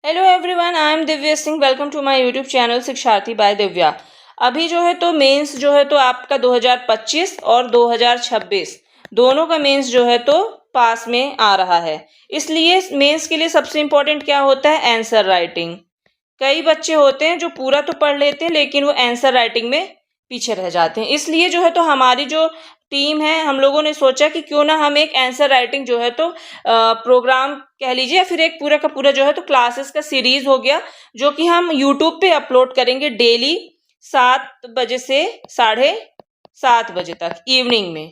Hello everyone, I am Divya Singh. Welcome to my YouTube channel Shiksharthi by Divya. अभी जो है तो मेंस जो है तो आपका 2025 और 2026 दोनों का मेंस जो है तो पास में आ रहा है। इसलिए मेंस के लिए सबसे इम्पोर्टेंट क्या होता है? Answer writing. कई बच्चे होते हैं जो पूरा तो पढ़ लेते हैं लेकिन वो आंसर राइटिंग में पीछे रह जाते हैं। इसलिए जो है तो हमारी जो टीम है, हम लोगों ने सोचा कि क्यों ना हम एक आंसर राइटिंग जो है तो प्रोग्राम कह लीजिए या फिर एक पूरा का पूरा जो है तो क्लासेस का सीरीज हो गया, जो कि हम यूट्यूब पे अपलोड करेंगे डेली 7 बजे से 7:30 बजे तक इवनिंग में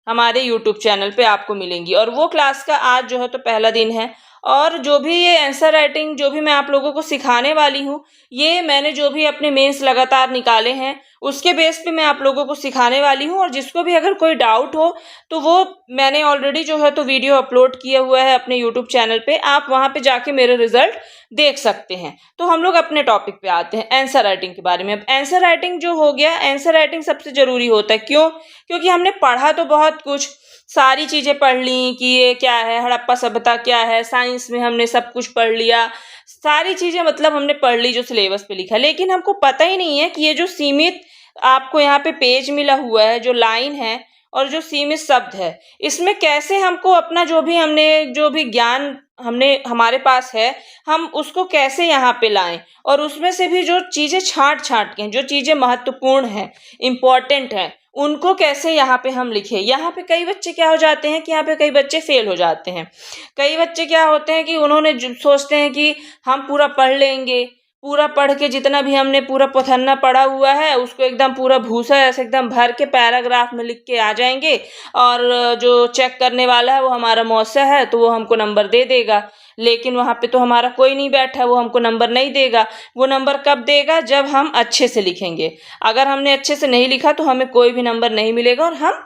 हमारे यूट्यूब चैनल पे आपको मिलेंगी। और वो क्लास का आज जो है तो पहला दिन है। और जो भी ये आंसर राइटिंग जो भी मैं आप लोगों को सिखाने वाली हूँ, ये मैंने जो भी अपने मेंस लगातार निकाले हैं उसके बेस पे मैं आप लोगों को सिखाने वाली हूँ। और जिसको भी अगर कोई डाउट हो तो वो मैंने ऑलरेडी जो है तो वीडियो अपलोड किया हुआ है अपने यूट्यूब चैनल पे, आप वहाँ पे जाके मेरे रिजल्ट देख सकते हैं। तो हम लोग अपने टॉपिक पे आते हैं, आंसर राइटिंग के बारे में। अब आंसर राइटिंग जो हो गया, आंसर राइटिंग सबसे जरूरी होता है। क्यों? क्योंकि हमने पढ़ा तो बहुत कुछ, सारी चीजें पढ़ ली कि ये क्या है, हड़प्पा सभ्यता क्या है, साइंस में हमने सब कुछ पढ़ लिया, सारी चीजें मतलब हमने पढ़ ली जो सिलेबस पे लिखा। लेकिन हमको पता ही नहीं है कि ये जो सीमित आपको यहाँ पे पेज मिला हुआ है, जो लाइन है और जो सीमित शब्द है, इसमें कैसे हमको अपना जो भी ज्ञान हमने हमारे पास है, हम उसको कैसे यहाँ पे लाएं। और उसमें से भी जो चीजें छांट छांट के, जो चीजें महत्वपूर्ण हैं, इम्पोर्टेंट हैं, उनको कैसे यहाँ पे हम लिखें। यहाँ पे कई बच्चे क्या हो जाते हैं कि यहाँ पे कई बच्चे फेल हो जाते हैं। कई बच्चे क्या होते हैं कि उन्होंने सोचते हैं कि हम पूरा पढ़ लेंगे, पूरा पढ़ के जितना भी हमने पूरा पथन्ना पढ़ा हुआ है उसको एकदम पूरा भूसा ऐसे एकदम भर के पैराग्राफ में लिख के आ जाएंगे। और जो चेक करने वाला है वो हमारा मौसा है तो वो हमको नंबर दे देगा। लेकिन वहाँ पे तो हमारा कोई नहीं बैठा, वो हमको नंबर नहीं देगा। वो नंबर कब देगा? जब हम अच्छे से लिखेंगे। अगर हमने अच्छे से नहीं लिखा तो हमें कोई भी नंबर नहीं मिलेगा और हम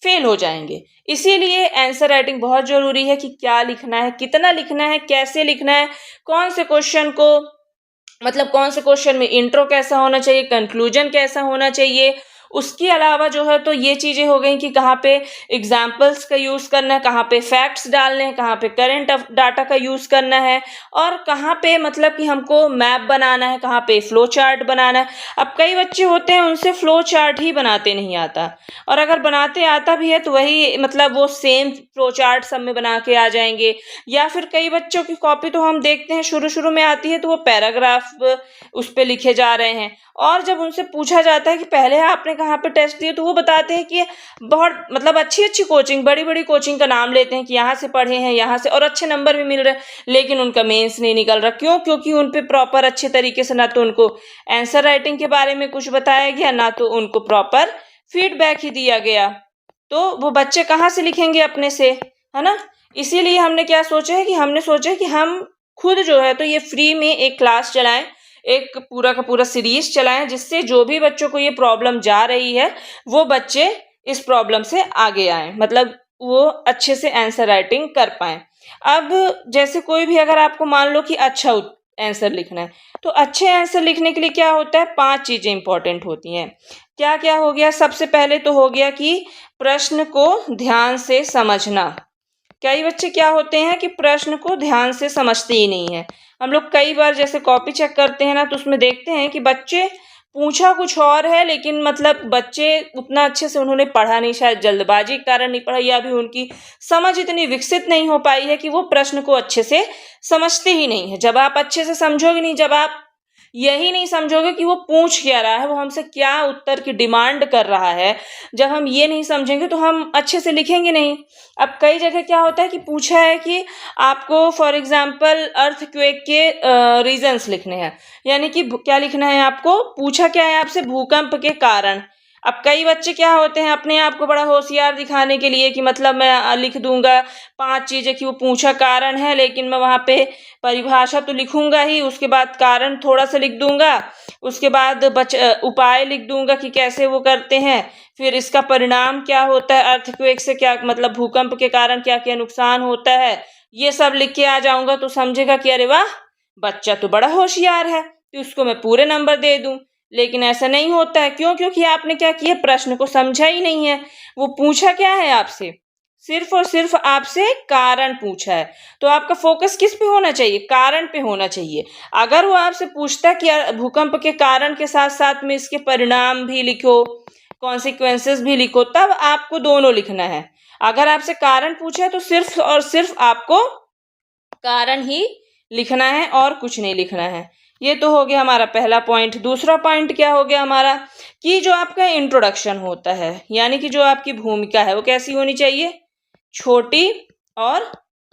फेल हो जाएंगे। इसीलिए आंसर राइटिंग बहुत जरूरी है कि क्या लिखना है, कितना लिखना है, कैसे लिखना है, कौन से क्वेश्चन को मतलब कौन से क्वेश्चन में इंट्रो कैसा होना चाहिए, कंक्लूजन कैसा होना चाहिए। उसके अलावा जो है तो ये चीजें हो गई कि कहाँ पे एग्जाम्पल्स का यूज करना है, कहाँ पे फैक्ट्स डालने हैं, कहाँ पे करंट डाटा का यूज करना है, और कहाँ पे मतलब कि हमको मैप बनाना है, कहाँ पे फ्लो चार्ट बनाना है। अब कई बच्चे होते हैं उनसे फ्लो चार्ट ही बनाते नहीं आता, और अगर बनाते आता भी है तो वही मतलब वो सेम फ्लो चार्ट सब में बना के आ जाएंगे। या फिर कई बच्चों की कॉपी तो हम देखते हैं शुरू शुरू में आती है तो वो पैराग्राफ उस पे लिखे जा रहे हैं। और जब उनसे पूछा जाता है कि पहले आपने कहाँ पे टेस्ट दिए, तो वो बताते हैं कि बहुत मतलब अच्छी अच्छी कोचिंग, बड़ी बड़ी कोचिंग का नाम लेते हैं कि यहाँ से पढ़े हैं, यहाँ से, और अच्छे नंबर भी मिल रहे हैं। लेकिन उनका मेंस नहीं निकल रहा। क्यों? क्योंकि उन पे प्रॉपर अच्छे तरीके से ना तो उनको आंसर राइटिंग के बारे में कुछ बताया गया, ना तो उनको प्रॉपर फीडबैक ही दिया गया। तो वो बच्चे कहाँ से लिखेंगे अपने से, है ना। इसीलिए हमने क्या सोचा है कि हमने सोचा है कि हम खुद जो है तो ये फ्री में एक क्लास चलाएं, एक पूरा का पूरा सीरीज चलाएं, जिससे जो भी बच्चों को ये प्रॉब्लम जा रही है वो बच्चे इस प्रॉब्लम से आगे आए, मतलब वो अच्छे से आंसर राइटिंग कर पाए। अब जैसे कोई भी अगर आपको मान लो कि अच्छा आंसर लिखना है, तो अच्छे आंसर लिखने के लिए क्या होता है? 5 चीजें इंपॉर्टेंट होती हैं। क्या क्या हो गया? सबसे पहले तो हो गया कि प्रश्न को ध्यान से समझना। कई बच्चे क्या होते हैं कि प्रश्न को ध्यान से समझते ही नहीं है। हम लोग कई बार जैसे कॉपी चेक करते हैं ना, तो उसमें देखते हैं कि बच्चे पूछा कुछ और है, लेकिन मतलब बच्चे उतना अच्छे से उन्होंने पढ़ा नहीं, शायद जल्दबाजी के कारण नहीं पढ़ा, या भी उनकी समझ इतनी विकसित नहीं हो पाई है कि वो प्रश्न को अच्छे से समझते ही नहीं है। जब आप अच्छे से समझोगे नहीं, जब आप यही नहीं समझोगे कि वो पूछ क्या रहा है, वो हमसे क्या उत्तर की डिमांड कर रहा है, जब हम ये नहीं समझेंगे तो हम अच्छे से लिखेंगे नहीं। अब कई जगह क्या होता है कि पूछा है कि आपको फॉर एग्जांपल अर्थक्वेक के रीजंस लिखने हैं, यानी कि क्या लिखना है आपको, पूछा क्या है आपसे, भूकंप के कारण। अब कई बच्चे क्या होते हैं अपने आप को बड़ा होशियार दिखाने के लिए कि मतलब मैं लिख दूंगा 5 चीजें कि वो पूछा कारण है, लेकिन मैं वहां पे परिभाषा तो लिखूंगा ही, उसके बाद कारण थोड़ा सा लिख दूंगा, उसके बाद उपाय लिख दूंगा कि कैसे वो करते हैं, फिर इसका परिणाम क्या होता है, अर्थक्वेक से क्या मतलब भूकंप के कारण क्या क्या नुकसान होता है, ये सब लिख के आ जाऊंगा। तो समझेगा कि अरे वाह, बच्चा तो बड़ा होशियार है, तो उसको मैं पूरे नंबर दे दूं। लेकिन ऐसा नहीं होता है। क्यों? क्योंकि आपने क्या किया, प्रश्न को समझा ही नहीं है। वो पूछा क्या है आपसे, सिर्फ और सिर्फ आपसे कारण पूछा है, तो आपका फोकस किस पे होना चाहिए? कारण पे होना चाहिए। अगर वो आपसे पूछता कि भूकंप के कारण के साथ साथ में इसके परिणाम भी लिखो, कॉन्सिक्वेंसेस भी लिखो, तब आपको दोनों लिखना है। अगर आपसे कारण पूछा है तो सिर्फ और सिर्फ आपको कारण ही लिखना है और कुछ नहीं लिखना है। ये तो हो गया हमारा पहला पॉइंट। दूसरा पॉइंट क्या हो गया हमारा कि जो आपका इंट्रोडक्शन होता है, यानी कि जो आपकी भूमिका है वो कैसी होनी चाहिए? छोटी और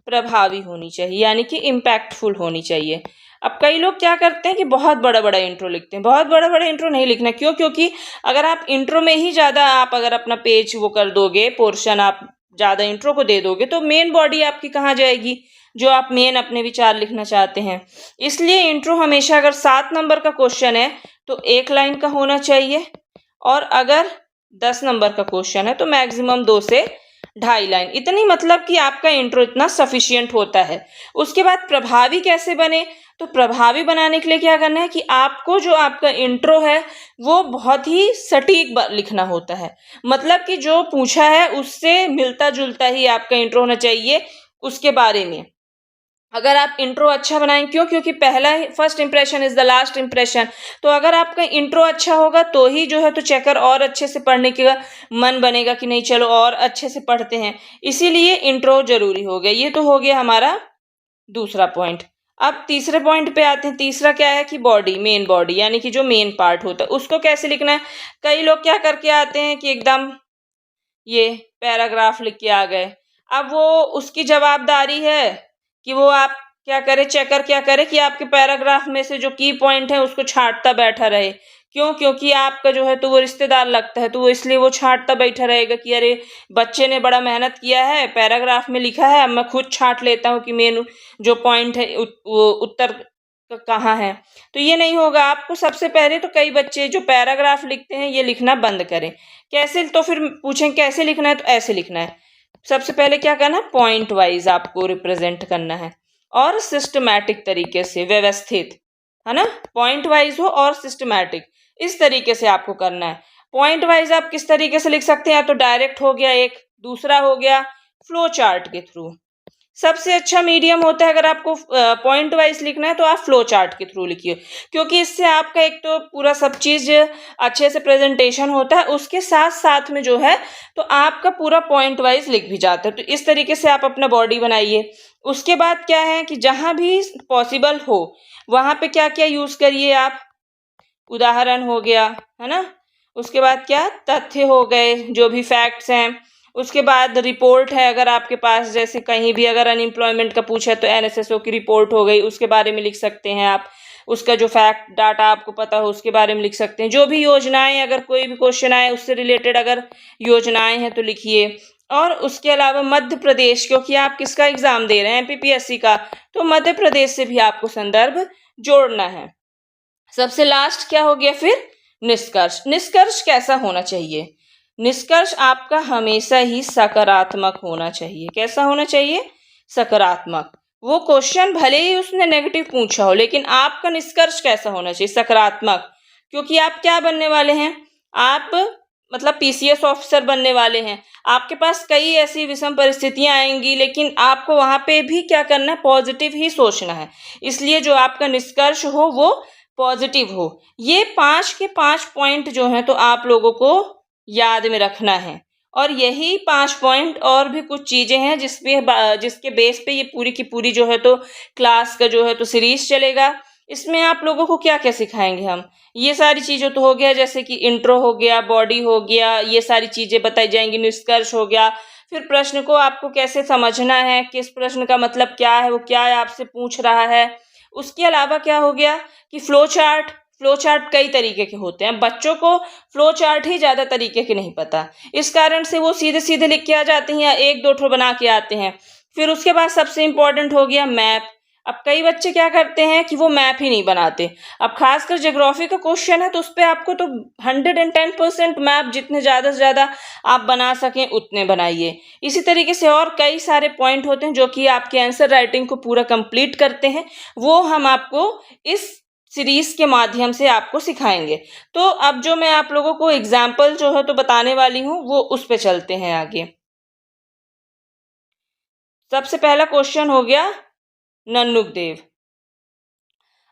प्रभावी होनी चाहिए, यानी कि इम्पैक्टफुल होनी चाहिए। अब कई लोग क्या करते हैं कि बहुत बड़ा बड़ा इंट्रो लिखते हैं। बहुत बड़ा बड़ा इंट्रो नहीं लिखना। क्यों? क्योंकि अगर आप इंट्रो में ही ज़्यादा आप अगर अपना पेज वो कर दोगे, पोर्शन आप ज़्यादा इंट्रो को दे दोगे, तो मेन बॉडी आपकी कहाँ जाएगी, जो आप मेन अपने विचार लिखना चाहते हैं। इसलिए इंट्रो हमेशा अगर 7 नंबर का क्वेश्चन है तो 1 लाइन का होना चाहिए, और अगर 10 नंबर का क्वेश्चन है तो मैक्सिमम 2 से 2.5 लाइन, इतनी मतलब कि आपका इंट्रो इतना सफिशियंट होता है। उसके बाद प्रभावी कैसे बने? तो प्रभावी बनाने के लिए क्या करना है कि आपको जो आपका इंट्रो है वो बहुत ही सटीक लिखना होता है। मतलब कि जो पूछा है उससे मिलता जुलता ही आपका इंट्रो होना चाहिए उसके बारे में। अगर आप इंट्रो अच्छा बनाएं, क्यों? क्योंकि पहला first impression is the last impression. तो अगर आपका इंट्रो अच्छा होगा तो ही जो है तो चेकर और अच्छे से पढ़ने का मन बनेगा कि नहीं चलो और अच्छे से पढ़ते हैं। इसीलिए इंट्रो जरूरी हो गया। ये तो हो गया हमारा दूसरा पॉइंट। अब तीसरे पॉइंट पे आते हैं। तीसरा क्या है कि बॉडी, मेन बॉडी, यानी कि जो मेन पार्ट होता है उसको कैसे लिखना है। कई लोग क्या करके आते हैं कि एकदम ये पैराग्राफ लिख के आ गए। अब वो उसकी जवाबदारी है कि वो आप क्या करे, चेकर क्या करे कि आपके पैराग्राफ में से जो की पॉइंट है उसको छांटता बैठा रहे। क्यों? क्योंकि आपका जो है तो वो रिश्तेदार लगता है, तो वो इसलिए वो छांटता बैठा रहेगा कि अरे बच्चे ने बड़ा मेहनत किया है, पैराग्राफ में लिखा है, अब मैं खुद छांट लेता हूँ कि मेन जो पॉइंट है वो उत्तर कहाँ है। तो ये नहीं होगा। आपको सबसे पहले तो कई बच्चे जो पैराग्राफ लिखते हैं ये लिखना बंद करें। कैसे? तो फिर पूछें कैसे लिखना है, तो ऐसे लिखना है। सबसे पहले क्या करना है, पॉइंट वाइज आपको रिप्रेजेंट करना है और सिस्टमैटिक तरीके से, व्यवस्थित, है ना। पॉइंट वाइज हो और सिस्टमैटिक, इस तरीके से आपको करना है। पॉइंट वाइज आप किस तरीके से लिख सकते हैं? या तो डायरेक्ट हो गया एक, दूसरा हो गया फ्लो चार्ट के थ्रू। सबसे अच्छा मीडियम होता है अगर आपको पॉइंट वाइज लिखना है तो आप फ्लो चार्ट के थ्रू लिखिए, क्योंकि इससे आपका एक तो पूरा सब चीज़ अच्छे से प्रेजेंटेशन होता है, उसके साथ साथ में जो है तो आपका पूरा पॉइंट वाइज लिख भी जाता है। तो इस तरीके से आप अपना बॉडी बनाइए। उसके बाद क्या है कि जहाँ भी पॉसिबल हो वहाँ पे क्या क्या यूज़ करिए आप। उदाहरण हो गया, है ना। उसके बाद क्या, तथ्य हो गए, जो भी फैक्ट्स हैं। उसके बाद रिपोर्ट है अगर आपके पास, जैसे कहीं भी अगर अनएम्प्लॉयमेंट का पूछा है तो एनएसएसओ की रिपोर्ट हो गई, उसके बारे में लिख सकते हैं आप। उसका जो फैक्ट डाटा आपको पता हो उसके बारे में लिख सकते हैं। जो भी योजनाएं, अगर कोई भी क्वेश्चन आए उससे रिलेटेड अगर योजनाएं हैं तो लिखिए। और उसके अलावा मध्य प्रदेश, क्योंकि आप किसका एग्जाम दे रहे हैं, एमपीपीएससी का, तो मध्य प्रदेश से भी आपको संदर्भ जोड़ना है। सबसे लास्ट क्या हो गया फिर, निष्कर्ष। निष्कर्ष कैसा होना चाहिए? निष्कर्ष आपका हमेशा ही सकारात्मक होना चाहिए। कैसा होना चाहिए? सकारात्मक। वो क्वेश्चन भले ही उसने नेगेटिव पूछा हो, लेकिन आपका निष्कर्ष कैसा होना चाहिए? सकारात्मक। क्योंकि आप क्या बनने वाले हैं? आप मतलब पीसीएस ऑफिसर बनने वाले हैं। आपके पास कई ऐसी विषम परिस्थितियां आएंगी, लेकिन आपको वहां पे भी क्या करना है, पॉजिटिव ही सोचना है। इसलिए जो आपका निष्कर्ष हो वो पॉजिटिव हो। ये 5 के 5 पॉइंट जो हैं तो आप लोगों को याद में रखना है। और यही 5 पॉइंट और भी कुछ चीज़ें हैं जिसके बेस पे ये पूरी की पूरी जो है तो क्लास का जो है तो सीरीज चलेगा। इसमें आप लोगों को क्या क्या सिखाएंगे हम, ये सारी चीज़ें तो हो गया, जैसे कि इंट्रो हो गया, बॉडी हो गया, ये सारी चीज़ें बताई जाएंगी, निष्कर्ष हो गया। फिर प्रश्न को आपको कैसे समझना है, किस प्रश्न का मतलब क्या है, वो क्या है आपसे पूछ रहा है। उसके अलावा क्या हो गया कि फ्लो चार्ट कई तरीके के होते हैं। बच्चों को फ्लो चार्ट ही ज़्यादा तरीके के नहीं पता, इस कारण से वो सीधे सीधे लिख के आ जाते हैं या एक दो ठो बना के आते हैं। फिर उसके बाद सबसे इम्पोर्टेंट हो गया मैप। अब कई बच्चे क्या करते हैं कि वो मैप ही नहीं बनाते। अब खासकर ज्योग्राफी का क्वेश्चन है तो उस पर आपको तो 110% मैप जितने ज़्यादा से ज़्यादा आप बना सकें उतने बनाइए। इसी तरीके से और कई सारे पॉइंट होते हैं जो कि आपके आंसर राइटिंग को पूरा कंप्लीट करते हैं, वो हम आपको इस सीरीज के माध्यम से आपको सिखाएंगे। तो अब जो मैं आप लोगों को एग्जाम्पल जो है तो बताने वाली हूँ वो उस पे चलते हैं आगे। सबसे पहला क्वेश्चन हो गया नन्नुक देव।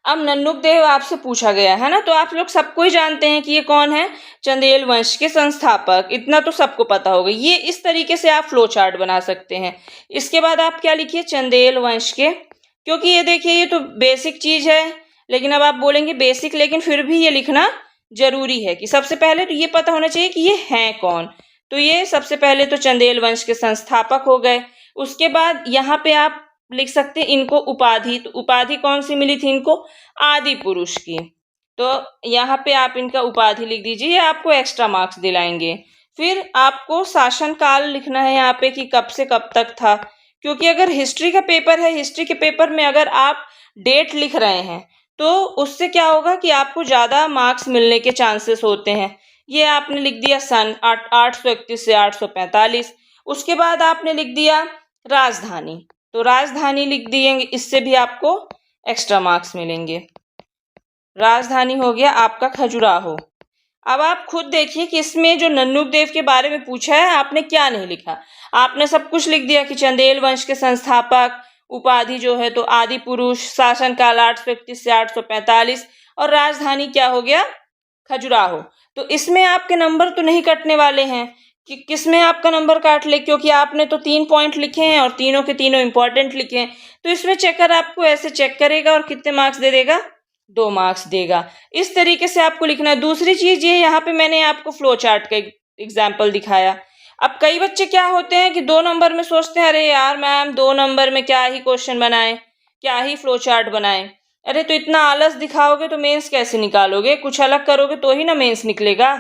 अब नन्नुक देव आपसे पूछा गया है ना, तो आप लोग सबको ही जानते हैं कि ये कौन है, चंदेल वंश के संस्थापक, इतना तो सबको पता होगा। ये इस तरीके से आप फ्लो चार्ट बना सकते हैं। इसके बाद आप क्या लिखिए, चंदेल वंश के, क्योंकि ये देखिए ये तो बेसिक चीज है, लेकिन अब आप बोलेंगे बेसिक, लेकिन फिर भी ये लिखना जरूरी है कि सबसे पहले तो ये पता होना चाहिए कि ये हैं कौन। तो ये सबसे पहले तो चंदेल वंश के संस्थापक हो गए। उसके बाद यहाँ पे आप लिख सकते हैं इनको उपाधि, तो उपाधि कौन सी मिली थी इनको, आदि पुरुष की। तो यहाँ पे आप इनका उपाधि लिख दीजिए, आपको एक्स्ट्रा मार्क्स दिलाएंगे। फिर आपको शासन काल लिखना है यहाँ पे कि कब से कब तक था, क्योंकि अगर हिस्ट्री का पेपर है, हिस्ट्री के पेपर में अगर आप डेट लिख रहे हैं तो उससे क्या होगा कि आपको ज़्यादा मार्क्स मिलने के चांसेस होते हैं। ये आपने लिख दिया सन 831 से 845। उसके बाद आपने लिख दिया राजधानी, तो राजधानी लिख दिएंगे, इससे भी आपको एक्स्ट्रा मार्क्स मिलेंगे। राजधानी हो गया आपका खजुराहो। अब आप खुद देखिए कि इसमें जो नन्नुक देव के बारे में पूछा है आपने क्या नहीं लिखा। आपने सब कुछ लिख दिया कि चंदेल वंश के संस्थापक, उपाधि जो है तो आदि पुरुष, शासनकाल 831 से 845, और राजधानी क्या हो गया, खजुराहो। तो इसमें आपके नंबर तो नहीं कटने वाले हैं कि किसमें आपका नंबर काट ले, क्योंकि आपने तो 3 पॉइंट लिखे हैं और तीनों के तीनों इंपॉर्टेंट लिखे हैं। तो इसमें चेकर आपको ऐसे चेक करेगा और कितने मार्क्स दे देगा, 2 मार्क्स देगा। इस तरीके से आपको लिखना है। दूसरी चीज ये, यहाँ पे मैंने आपको फ्लो चार्ट का एग्जाम्पल दिखाया। अब कई बच्चे क्या होते हैं कि 2 नंबर में सोचते हैं अरे यार मैम 2 नंबर में क्या ही क्वेश्चन बनाएं, क्या ही फ्लो चार्ट बनाएं। अरे तो इतना आलस दिखाओगे तो मेंस कैसे निकालोगे, कुछ अलग करोगे तो ही ना मेंस निकलेगा।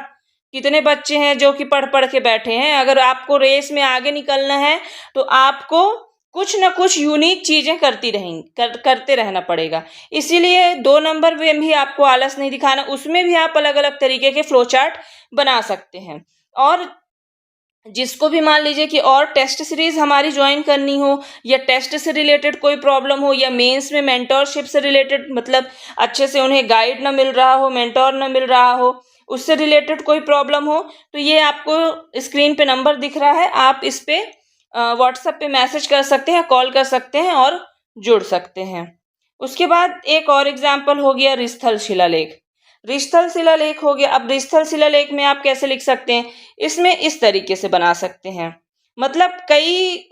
कितने बच्चे हैं जो कि पढ़ पढ़ के बैठे हैं। अगर आपको रेस में आगे निकलना है तो आपको कुछ ना कुछ यूनिक चीजें करते रहना पड़ेगा। इसीलिए 2 नंबर में भी आपको आलस नहीं दिखाना, उसमें भी आप अलग अलग तरीके के फ्लो चार्ट बना सकते हैं। और जिसको भी मान लीजिए कि और टेस्ट सीरीज हमारी ज्वाइन करनी हो, या टेस्ट से रिलेटेड कोई प्रॉब्लम हो, या मेंस में मेंटोरशिप से रिलेटेड, मतलब अच्छे से उन्हें गाइड ना मिल रहा हो, मेंटोर ना मिल रहा हो, उससे रिलेटेड कोई प्रॉब्लम हो, तो ये आपको स्क्रीन पे नंबर दिख रहा है, आप इस पे व्हाट्सएप पे मैसेज कर सकते हैं, कॉल कर सकते हैं और जुड़ सकते हैं। उसके बाद एक और एग्जाम्पल हो गया रिस्थल शिलालेख। रिस्थल शिलालेख हो गया। अब रिस्थल शिलालेख में आप कैसे लिख सकते हैं, इसमें इस तरीके से बना सकते हैं, मतलब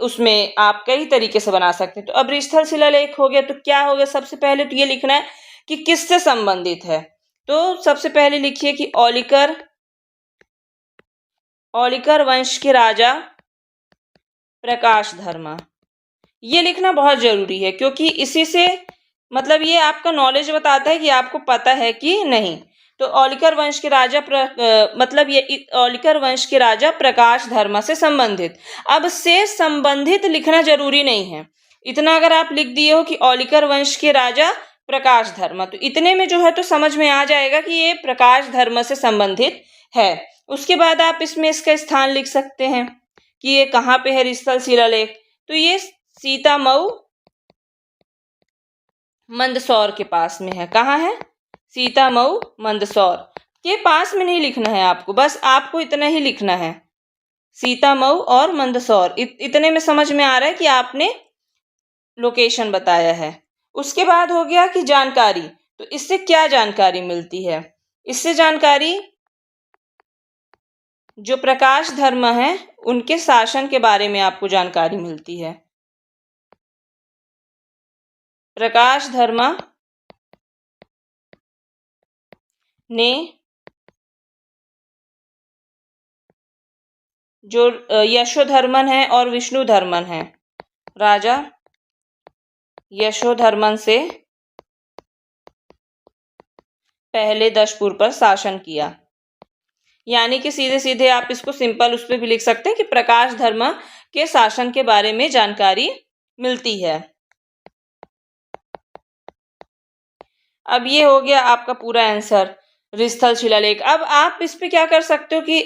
उसमें आप कई तरीके से बना सकते हैं। तो अब रिस्थल शिलालेख हो गया तो क्या हो गया, सबसे पहले तो ये लिखना है कि किससे संबंधित है। तो सबसे पहले लिखिए कि औलिकर वंश के राजा प्रकाश धर्मा। ये लिखना बहुत जरूरी है, क्योंकि इसी से मतलब ये आपका नॉलेज बताता है कि आपको पता है कि नहीं। तो औलिकर वंश के राजा मतलब ये औलिकर वंश के राजा प्रकाश धर्मा से संबंधित। अब से संबंधित लिखना जरूरी नहीं है, इतना अगर आप लिख दिए हो कि औलिकर वंश के राजा प्रकाश धर्मा, तो इतने में जो है तो समझ में आ जाएगा कि ये प्रकाश धर्म से संबंधित है। उसके बाद आप इसमें इसका स्थान लिख सकते हैं कि ये कहाँ पे है रिस्थल शिलालेख। तो ये सीतामऊ मंदसौर के पास में है। कहाँ है, सीतामऊ मंदसौर के पास में। नहीं लिखना है आपको, बस आपको इतना ही लिखना है, सीतामऊ और मंदसौर। इतने में समझ में आ रहा है कि आपने लोकेशन बताया है। उसके बाद हो गया कि जानकारी, तो इससे क्या जानकारी मिलती है, इससे जानकारी जो प्रकाश धर्म है उनके शासन के बारे में आपको जानकारी मिलती है। प्रकाश धर्मा ने जो यशोधर्मन है और विष्णुधर्मन है, राजा यशोधर्मन से पहले दशपुर पर शासन किया। यानी कि सीधे सीधे आप इसको सिंपल उस पर भी लिख सकते हैं कि प्रकाश धर्मा के शासन के बारे में जानकारी मिलती है। अब ये हो गया आपका पूरा आंसर रिस्थल शिलालेख। अब आप इस पे क्या कर सकते हो कि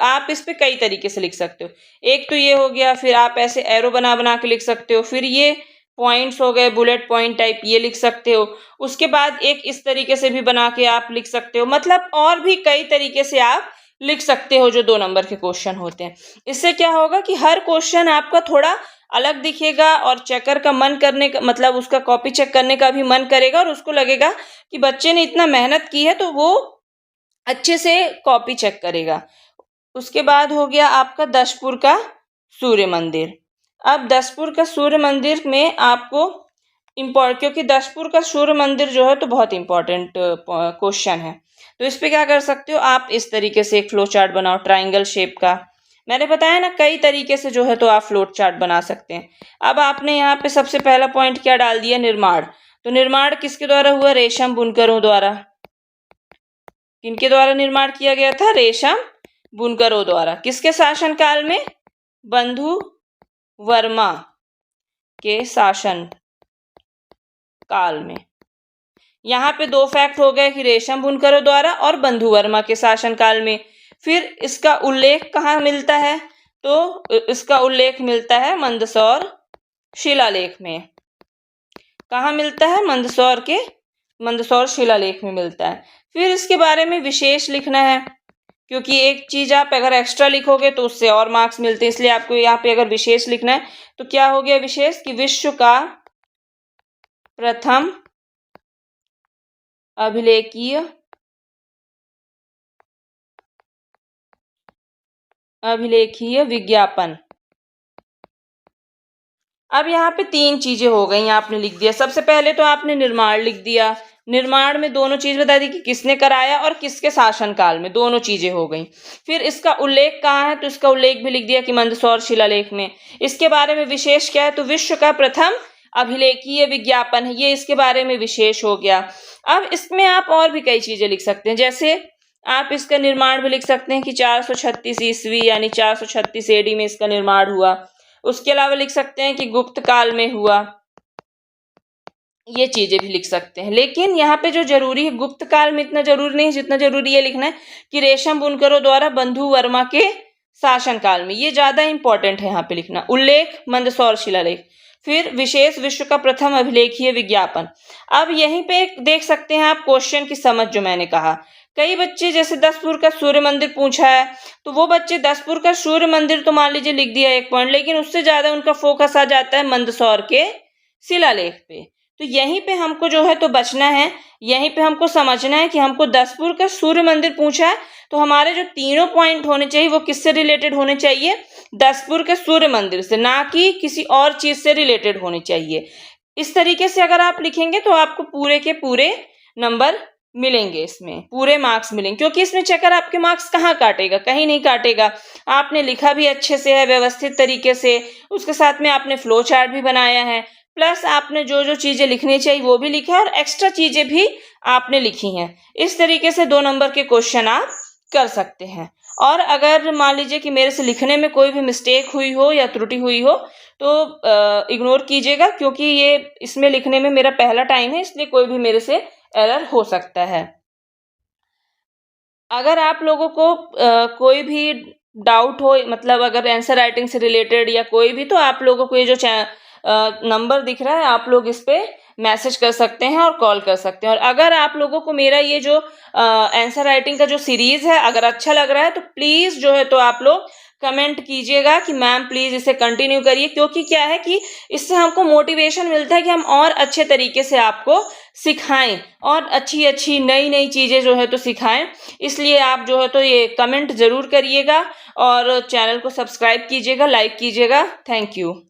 आप इस पे कई तरीके से लिख सकते हो। एक तो ये हो गया, फिर आप ऐसे एरो बना बना के लिख सकते हो, फिर ये पॉइंट्स हो गए बुलेट पॉइंट टाइप, ये लिख सकते हो। उसके बाद एक इस तरीके से भी बना के आप लिख सकते हो, मतलब और भी कई तरीके से आप लिख सकते हो जो 2 नंबर के क्वेश्चन होते हैं। इससे क्या होगा कि हर क्वेश्चन आपका थोड़ा अलग दिखेगा और चेकर का मन करने का मतलब उसका कॉपी चेक करने का भी मन करेगा और उसको लगेगा कि बच्चे ने इतना मेहनत की है तो वो अच्छे से कॉपी चेक करेगा। उसके बाद हो गया आपका दशपुर का सूर्य मंदिर। अब दशपुर का सूर्य मंदिर में आपको क्योंकि दशपुर का सूर्य मंदिर जो है तो बहुत इंपॉर्टेंट क्वेश्चन है, तो इस पे क्या कर सकते हो आप, इस तरीके से एक फ्लो चार्ट बनाओ ट्राइंगल शेप का। मैंने बताया ना कई तरीके से जो है तो आप फ्लो चार्ट बना सकते हैं। अब आपने यहाँ पे सबसे पहला पॉइंट क्या डाल दिया, निर्माण। तो निर्माण किसके द्वारा हुआ, रेशम बुनकरों द्वारा। किनके द्वारा निर्माण किया गया था, रेशम बुनकरों द्वारा। किसके शासनकाल में, बंधु वर्मा के शासन काल में। यहाँ पे दो फैक्ट हो गए कि रेशम बुनकरों द्वारा और बंधु वर्मा के शासनकाल में। फिर इसका उल्लेख कहाँ मिलता है, तो इसका उल्लेख मिलता है मंदसौर शिलालेख में। कहाँ मिलता है, मंदसौर शिलालेख में मिलता है। फिर इसके बारे में विशेष लिखना है, क्योंकि एक चीज आप अगर एक्स्ट्रा लिखोगे तो उससे और मार्क्स मिलते हैं, इसलिए आपको यहाँ पे अगर विशेष लिखना है तो क्या हो गया विशेष, कि विश्व का प्रथम अभिलेखीय विज्ञापन। अब यहाँ पे तीन चीजें हो गई, आपने लिख दिया। सबसे पहले तो आपने निर्माण लिख दिया, निर्माण में दोनों चीज बता दी कि किसने कराया और किसके शासनकाल में, दोनों चीजें हो गई। फिर इसका उल्लेख कहाँ है, तो इसका उल्लेख भी लिख दिया कि मंदसौर शिलालेख में। इसके बारे में विशेष क्या है, तो विश्व का प्रथम अभिलेखीय विज्ञापन है, ये इसके बारे में विशेष हो गया। अब इसमें आप और भी कई चीजें लिख सकते हैं, जैसे आप इसका निर्माण भी लिख सकते हैं कि 436 ईस्वी यानी 436 AD में इसका निर्माण हुआ। उसके अलावा लिख सकते हैं कि गुप्त काल में हुआ, ये चीजें भी लिख सकते हैं। लेकिन यहाँ पे जो जरूरी है, गुप्त काल में इतना जरूरी नहीं, जितना जरूरी ये लिखना है कि रेशम बुनकरों द्वारा बंधु वर्मा के शासनकाल में, ये ज्यादा इंपॉर्टेंट है यहाँ पे लिखना। उल्लेख मंदसौर शिलालेख, फिर विशेष विश्व का प्रथम अभिलेखीय विज्ञापन। अब यहीं पे देख सकते हैं आप क्वेश्चन की समझ, जो मैंने कहा कई बच्चे जैसे दशपुर का सूर्य मंदिर पूछा है तो वो बच्चे दशपुर का सूर्य मंदिर तो मान लीजिए लिख दिया एक पॉइंट, लेकिन उससे ज्यादा उनका फोकस आ जाता है मंदसौर के शिलालेख पे। तो यहीं पे हमको जो है तो बचना है, यहीं पे हमको समझना है कि हमको दशपुर का सूर्य मंदिर पूछा है तो हमारे जो तीनों पॉइंट होने चाहिए वो किससे रिलेटेड होने चाहिए, दशपुर के सूर्य मंदिर से, ना कि किसी और चीज से रिलेटेड होने चाहिए। इस तरीके से अगर आप लिखेंगे तो आपको पूरे के पूरे नंबर मिलेंगे, इसमें पूरे मार्क्स मिलेंगे, क्योंकि इसमें चेकर आपके मार्क्स कहाँ काटेगा, कहीं नहीं काटेगा। आपने लिखा भी अच्छे से है, व्यवस्थित तरीके से, उसके साथ में आपने फ्लो चार्ट भी बनाया है, प्लस आपने जो जो चीजें लिखनी चाहिए वो भी लिखा है और एक्स्ट्रा चीजें भी आपने लिखी हैं। इस तरीके से 2 नंबर के क्वेश्चन आप कर सकते हैं। और अगर मान लीजिए कि मेरे से लिखने में कोई भी मिस्टेक हुई हो या त्रुटि हुई हो तो इग्नोर कीजिएगा, क्योंकि ये इसमें लिखने में मेरा पहला टाइम है, इसलिए कोई भी मेरे से एरर हो सकता है। अगर आप लोगों को कोई भी डाउट हो, मतलब अगर आंसर राइटिंग से रिलेटेड या कोई भी, तो आप लोगों को ये जो नंबर दिख रहा है आप लोग इस पे मैसेज कर सकते हैं और कॉल कर सकते हैं। और अगर आप लोगों को मेरा ये जो आंसर राइटिंग का जो सीरीज है अगर अच्छा लग रहा है तो प्लीज जो है तो आप लोग कमेंट कीजिएगा कि मैम प्लीज इसे कंटिन्यू करिए, क्योंकि क्या है कि इससे हमको मोटिवेशन मिलता है कि हम और अच्छे तरीके से आपको सिखाएं और अच्छी अच्छी नई नई चीजें जो है तो सिखाएं। इसलिए आप जो है तो ये कमेंट जरूर करिएगा और चैनल को सब्सक्राइब कीजिएगा, लाइक कीजिएगा। Thank you.